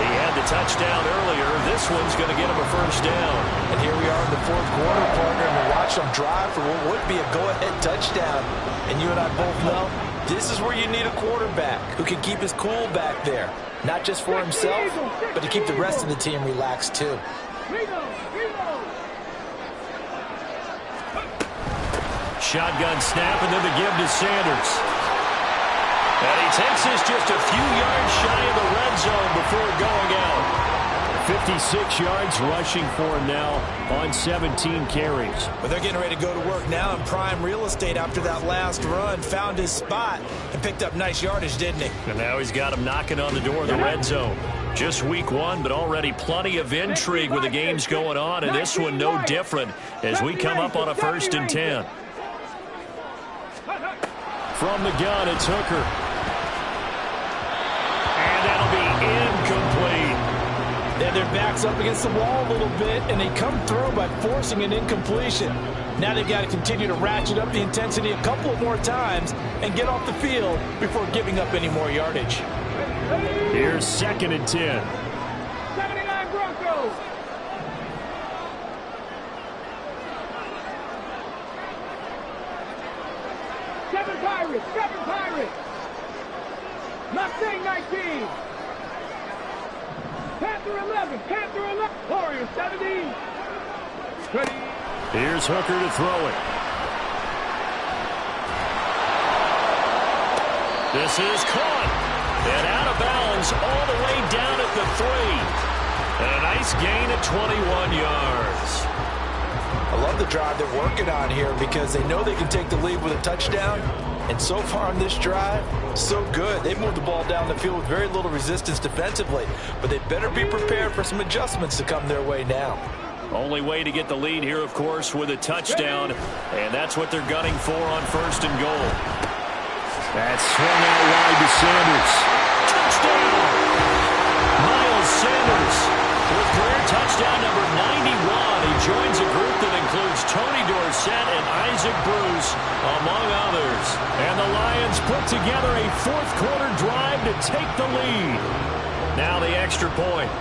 He had the touchdown earlier. This one's going to get him a 1st down. And here we are in the 4th quarter, partner, and we watch them drive for what would be a go-ahead touchdown. And you and I both know this is where you need a quarterback who can keep his cool back there. Not just for himself, but to keep the rest of the team relaxed shotgun snap, and then the give to Sanders. And he takes this just a few yards shy of the red zone before going out. 56 yards rushing for him now on 17 carries. But they're getting ready to go to work now in prime real estate after that last run. Found his spot and picked up nice yardage, didn't he? And now he's got him knocking on the door of the red zone. Just week one, but already plenty of intrigue with the games going on, and this one no different as we come up on a 1st and 10. From the gun, it's Hooker. And that'll be incomplete. Then their back's up against the wall a little bit, and they come through by forcing an incompletion. Now they've got to continue to ratchet up the intensity a couple more times and get off the field before giving up any more yardage. Here's 2nd and 10. 79 Broncos. Seven Pirates. Mustang 19. Panther 11. Warriors 17. 20. Here's Hooker to throw it. This is caught. And out of bounds all the way down at the 3. And a nice gain at 21 yards. I love the drive they're working on here because they know they can take the lead with a touchdown. And so far on this drive, so good. They've moved the ball down the field with very little resistance defensively. But they better be prepared for some adjustments to come their way now. Only way to get the lead here, of course, with a touchdown. And that's what they're gunning for on 1st and goal. That's swung out wide to Sanders. Touchdown! Miles Sanders with career touchdown number 91. He joins a group that includes Tony Dorsett and Isaac Bruce, among others. And the Lions put together a 4th quarter drive to take the lead. Now the extra point.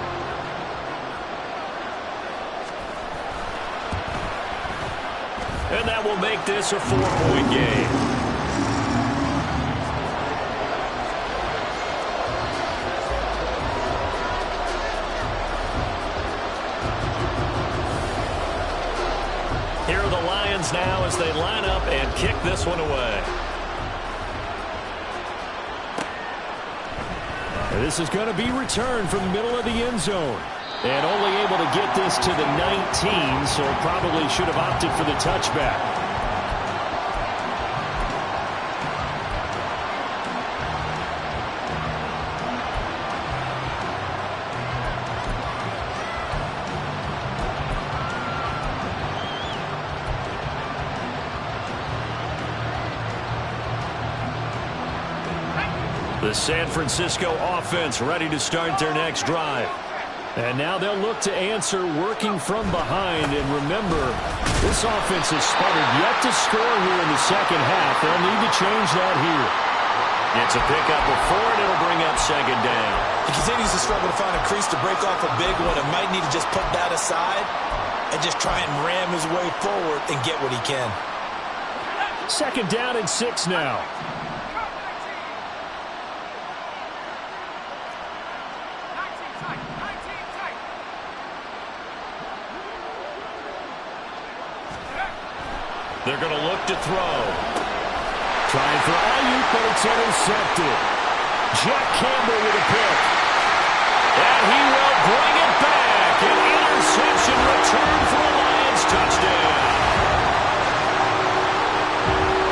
And that will make this a 4-point game. Here are the Lions now as they line up and kick this one away. And this is going to be returned from the middle of the end zone. And only able to get this to the 19, so probably should have opted for the touchback. The San Francisco offense ready to start their next drive. And now they'll look to answer working from behind. And remember, this offense has sputtered yet to score here in the second half. They'll need to change that here. It's a pickup before, and it'll bring up 2nd down. He continues to struggle to find a crease to break off a big one and might need to just put that aside and just try and ram his way forward and get what he can. 2nd down and 6 now. They're going to look to throw. Trying for Ayuk, but it's intercepted. Jack Campbell with a pick. And he will bring it back. An interception return for a Lions touchdown.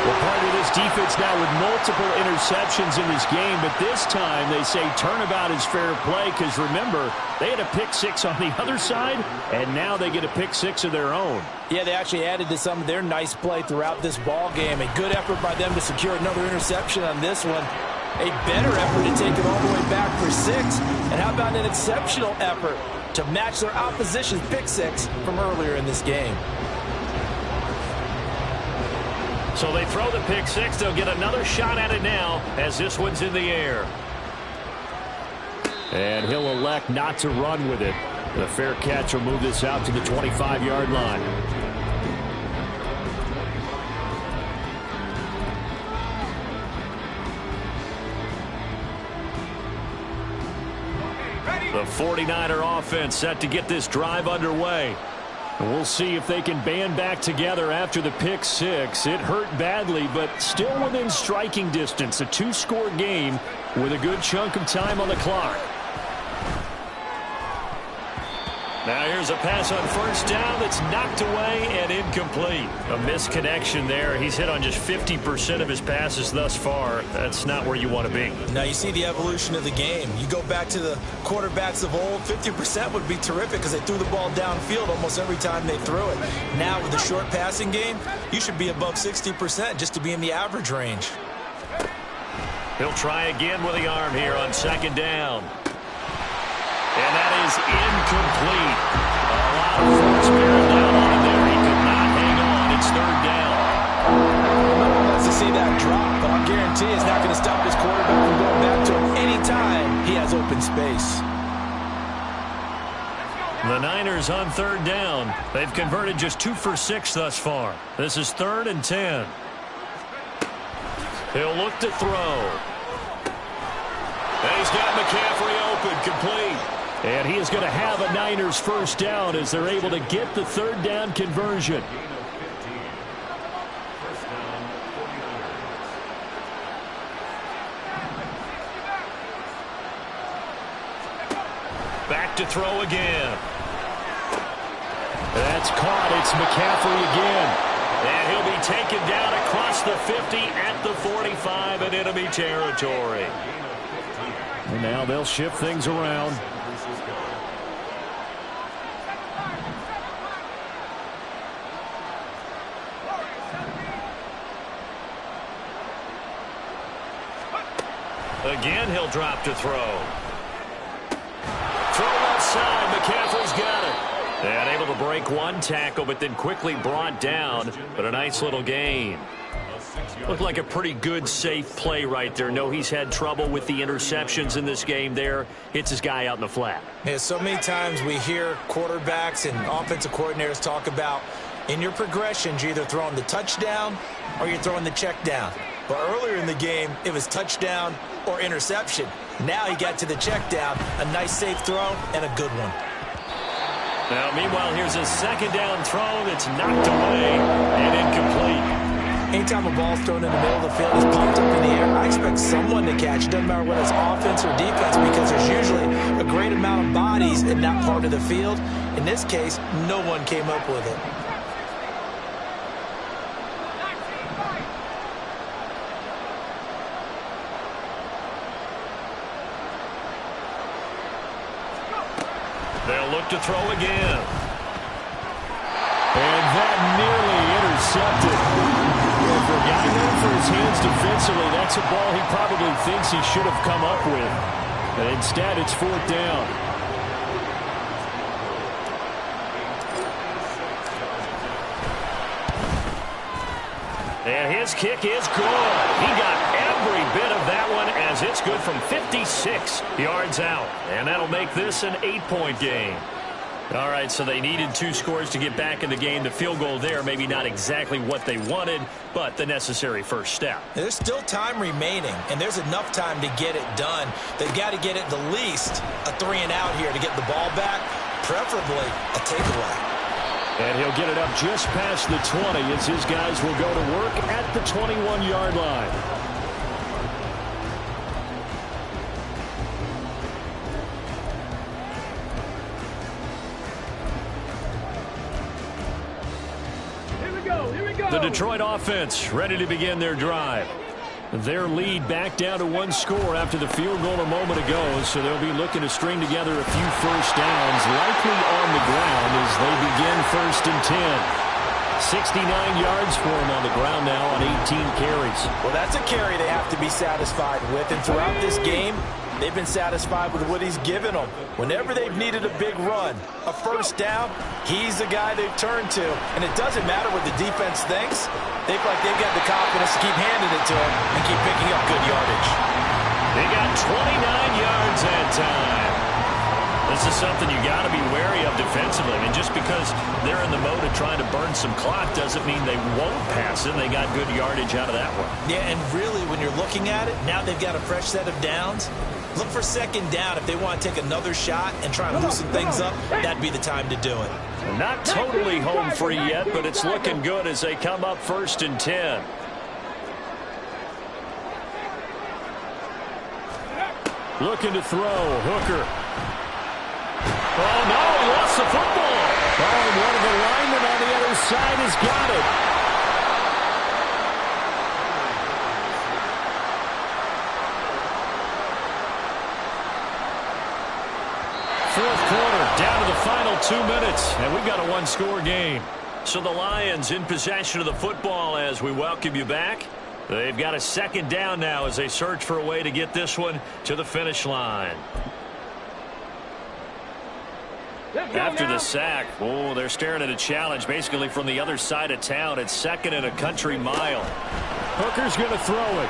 Well, part of this defense now with multiple interceptions in this game, but this time they say turnabout is fair play because, remember, they had a pick 6 on the other side, and now they get a pick 6 of their own. Yeah, they actually added to some of their nice play throughout this ball game. A good effort by them to secure another interception on this one. A better effort to take it all the way back for 6. And how about an exceptional effort to match their opposition's pick 6 from earlier in this game? So they throw the pick 6. They'll get another shot at it now as this one's in the air. And he'll elect not to run with it. The fair catch will move this out to the 25-yard line. The 49er offense set to get this drive underway. We'll see if they can band back together after the pick six. It hurt badly, but still within striking distance. A two-score game with a good chunk of time on the clock. Now here's a pass on first down that's knocked away and incomplete. A misconnection there. He's hit on just 50% of his passes thus far. That's not where you want to be. Now you see the evolution of the game. You go back to the quarterbacks of old, 50% would be terrific because they threw the ball downfield almost every time they threw it. Now with the short passing game, you should be above 60% just to be in the average range. He'll try again with the arm here on second down. And that is incomplete. A lot of force bearing down on him there. He could not hang on. It's third down. No one wants to see that drop, but I guarantee it's not going to stop his quarterback from going back to him anytime he has open space. The Niners on third down. They've converted just 2 for 6 thus far. This is 3rd and 10. He'll look to throw. And he's got McCaffrey open, complete. And he is going to have a Niners first down as they're able to get the third down conversion. Back to throw again. That's caught. It's McCaffrey again. And he'll be taken down across the 50 at the 45 in enemy territory. And now they'll shift things around. Again, he'll drop to throw. Throw left side. McCaffrey's got it. And able to break one tackle, but then quickly brought down. But a nice little gain. Looked like a pretty good, safe play right there. No, he's had trouble with the interceptions in this game there. Hits his guy out in the flat. Yeah, so many times we hear quarterbacks and offensive coordinators talk about in your progressions, you're either throwing the touchdown or you're throwing the check down. But earlier in the game, it was touchdown or interception. Now he got to the check down, a nice safe throw, and a good one. Now, meanwhile, here's a second down throw that's knocked away and incomplete. Anytime a ball's thrown in the middle of the field, is pumped up in the air, I expect someone to catch. Doesn't matter whether it's offense or defense, because there's usually a great amount of bodies in that part of the field. In this case, no one came up with it. They'll look to throw again. And that nearly intercepted. Well, for a guy known for his hands defensively, that's a ball he probably thinks he should have come up with. And instead, it's 4th down. And his kick is good. He got every bit of that one as it's good from 56 yards out. And that'll make this an 8-point game. All right, so they needed 2 scores to get back in the game. The field goal there, maybe not exactly what they wanted, but the necessary first step. There's still time remaining, and there's enough time to get it done. They've got to get at the least a 3-and-out here to get the ball back, preferably a takeaway. And he'll get it up just past the 20 as his guys will go to work at the 21-yard line. Here we go. The Detroit offense ready to begin their drive. Their lead back down to 1 score after the field goal a moment ago, so they'll be looking to string together a few first downs, likely on the ground as they begin 1st and 10. 69 yards for him on the ground now on 18 carries. Well, that's a carry they have to be satisfied with, and throughout this game, they've been satisfied with what he's given them. Whenever they've needed a big run, a first down, he's the guy they've turned to. And it doesn't matter what the defense thinks. They feel like they've got the confidence to keep handing it to him and keep picking up good yardage. They got 29 yards that time. This is something you got to be wary of defensively. I mean, just because they're in the mode of trying to burn some clock doesn't mean they won't pass it. They got good yardage out of that one. Yeah, and really, when you're looking at it, now they've got a fresh set of downs. Look for second down if they want to take another shot and try and loosen things up. That'd be the time to do it. Not totally home free yet, but it's looking good as they come up 1st and 10. Looking to throw. Hooker. Oh, no, he lost the football. Oh, and one of the linemen on the other side has got it. Fourth quarter, down to the final 2 minutes, and we've got a one-score game. So the Lions in possession of the football as we welcome you back. They've got a 2nd down now as they search for a way to get this one to the finish line. After the sack, oh, they're staring at a challenge basically from the other side of town. It's 2nd and a country mile. Hooker's going to throw it.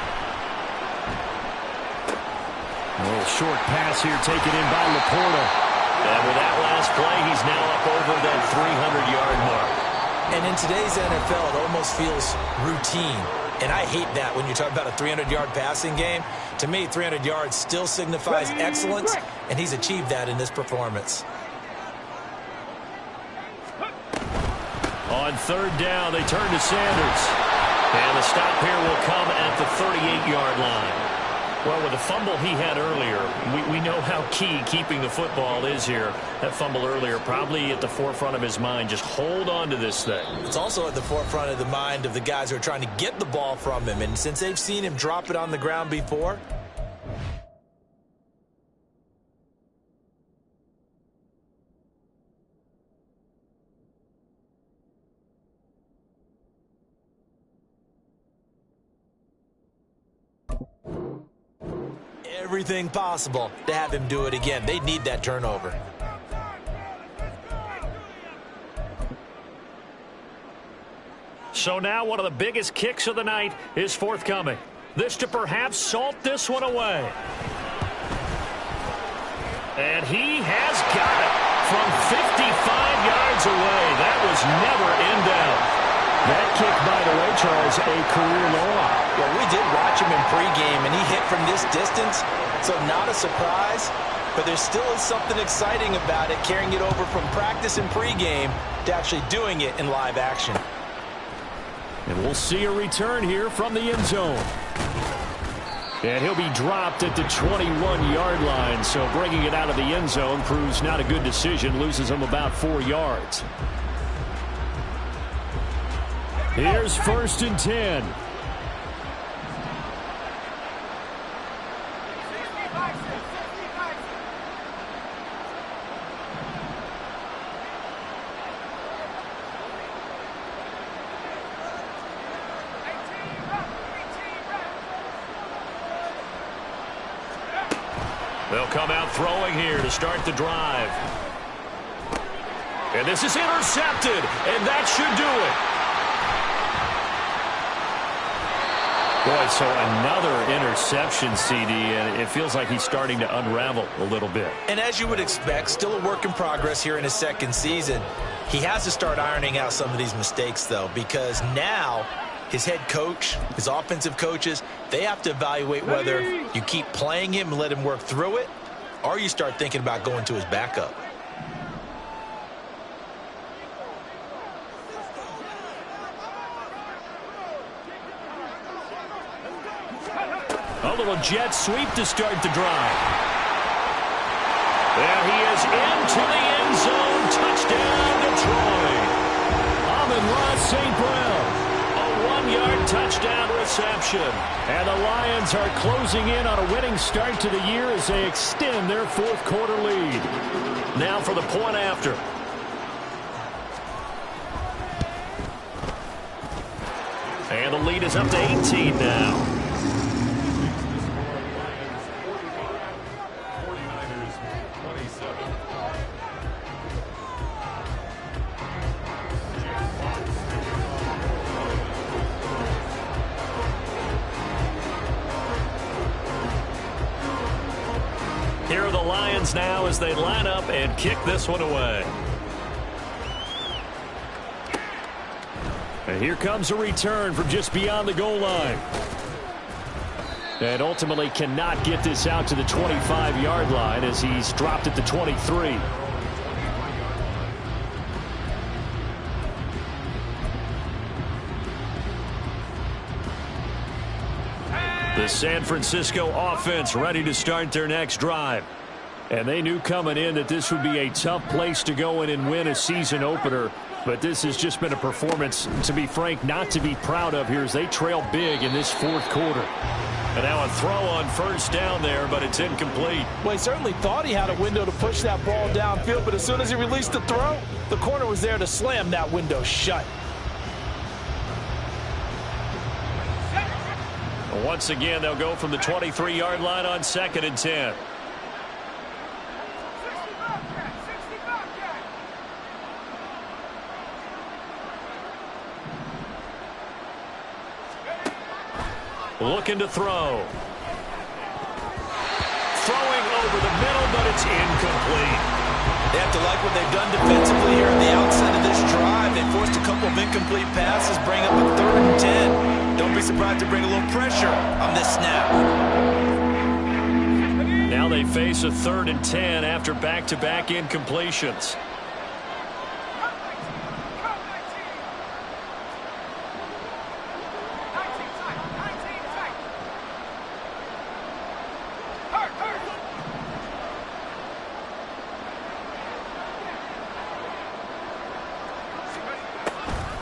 A little short pass here taken in by Laporta. And with that last play, he's now up over that 300-yard mark. And in today's NFL, it almost feels routine. And I hate that when you talk about a 300-yard passing game. To me, 300 yards still signifies excellence, and he's achieved that in this performance. On 3rd down, they turn to Sanders. And the stop here will come at the 38-yard line. Well, with the fumble he had earlier, we know how key keeping the football is here. That fumble earlier probably at the forefront of his mind. Just hold on to this thing. It's also at the forefront of the mind of the guys who are trying to get the ball from him. And since they've seen him drop it on the ground before, everything possible to have him do it again. They need that turnover. So now one of the biggest kicks of the night is forthcoming. This to perhaps salt this one away. And he has got it from 55 yards away. That was never in doubt. That kick, by the way, Charles, a career long. Well, we did watch him in pregame, and he hit from this distance, so not a surprise. But there still is something exciting about it, carrying it over from practice and pregame to actually doing it in live action. And we'll see a return here from the end zone. And he'll be dropped at the 21-yard line, so bringing it out of the end zone proves not a good decision, loses him about 4 yards. Here's 1st and 10. They'll come out throwing here to start the drive. And this is intercepted, and that should do it. Boy, so another interception, CD, and it feels like he's starting to unravel a little bit. And as you would expect, still a work in progress here in his 2nd season. He has to start ironing out some of these mistakes, though, because now his head coach, his offensive coaches, they have to evaluate whether you keep playing him and let him work through it, or you start thinking about going to his backup. A little jet sweep to start the drive. There he is into the end zone. Touchdown, Detroit. Amon-Ra St. Brown. A 1-yard touchdown reception. And the Lions are closing in on a winning start to the year as they extend their 4th quarter lead. Now for the point after. And the lead is up to 18 now. Here are the Lions now as they line up and kick this one away. And here comes a return from just beyond the goal line. And ultimately cannot get this out to the 25-yard line as he's dropped at the 23. The San Francisco offense ready to start their next drive. And they knew coming in that this would be a tough place to go in and win a season opener. But this has just been a performance, to be frank, not to be proud of here as they trail big in this fourth quarter. And now a throw on first down there, but it's incomplete. Well, he certainly thought he had a window to push that ball downfield, but as soon as he released the throw, the corner was there to slam that window shut. Once again, they'll go from the 23-yard line on 2nd and 10. Looking to throw. Throwing over the middle, but it's incomplete. They have to like what they've done defensively here on the outside of this drive. They forced a couple of incomplete passes, bring up a 3rd and 10. Don't be surprised to bring a little pressure on this snap. Now they face a 3rd and 10 after back-to-back incompletions.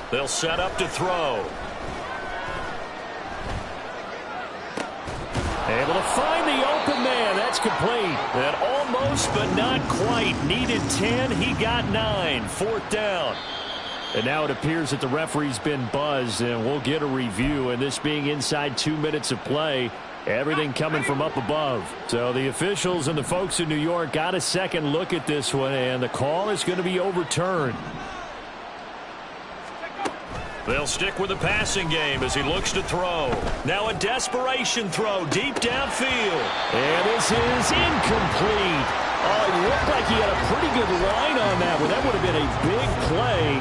They'll set up to throw. Able to find the open man. That's complete. And almost, but not quite. Needed 10. He got 9. 4th down. And now it appears that the referee's been buzzed, and we'll get a review. And this being inside 2 minutes of play, everything coming from up above. So the officials and the folks in New York got a second look at this one, and the call is going to be overturned. They'll stick with the passing game as he looks to throw. Now a desperation throw deep downfield. And this is incomplete. Oh, it looked like he had a pretty good line on that one. That would have been a big play,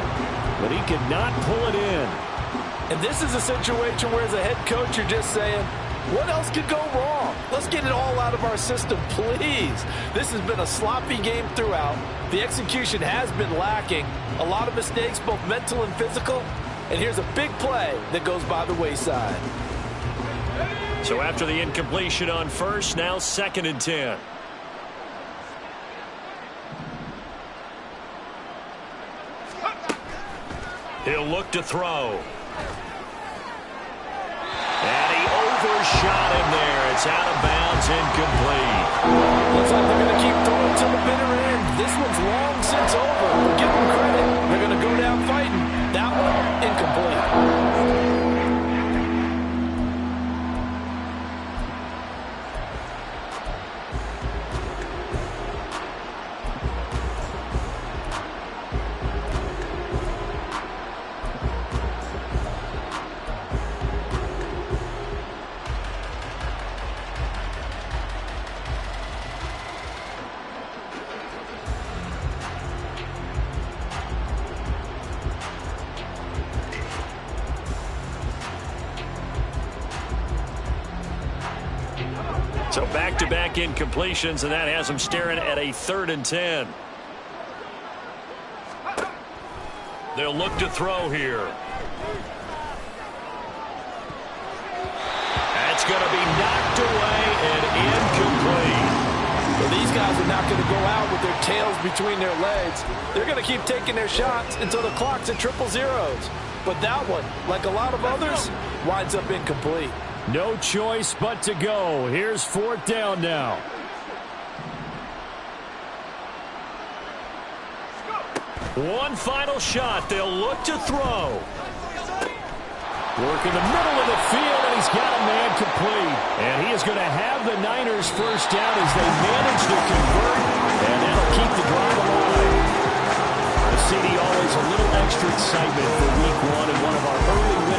but he could not pull it in. And this is a situation where as a head coach you're just saying, what else could go wrong? Let's get it all out of our system, please. This has been a sloppy game throughout. The execution has been lacking. A lot of mistakes, both mental and physical. And here's a big play that goes by the wayside. So after the incompletion on first, now 2nd and 10. He'll look to throw. And he overshot him there. It's out of bounds, incomplete. Looks like they're going to keep throwing to the bitter end. This one's long since over. But give them credit. They're going to go down fighting. That one, incomplete. So back-to-back incompletions, and that has them staring at a 3rd and 10. They'll look to throw here. That's going to be knocked away and incomplete. Well, these guys are not going to go out with their tails between their legs. They're going to keep taking their shots until the clock's at 000. But that one, like a lot of others, winds up incomplete. No choice but to go. Here's 4th down now. One final shot. They'll look to throw. Work in the middle of the field, and he's got a man complete. And he is going to have the Niners first down as they manage to convert, and that'll keep the drive alive. The CD always a little extra excitement for week 1 and one of our early windows.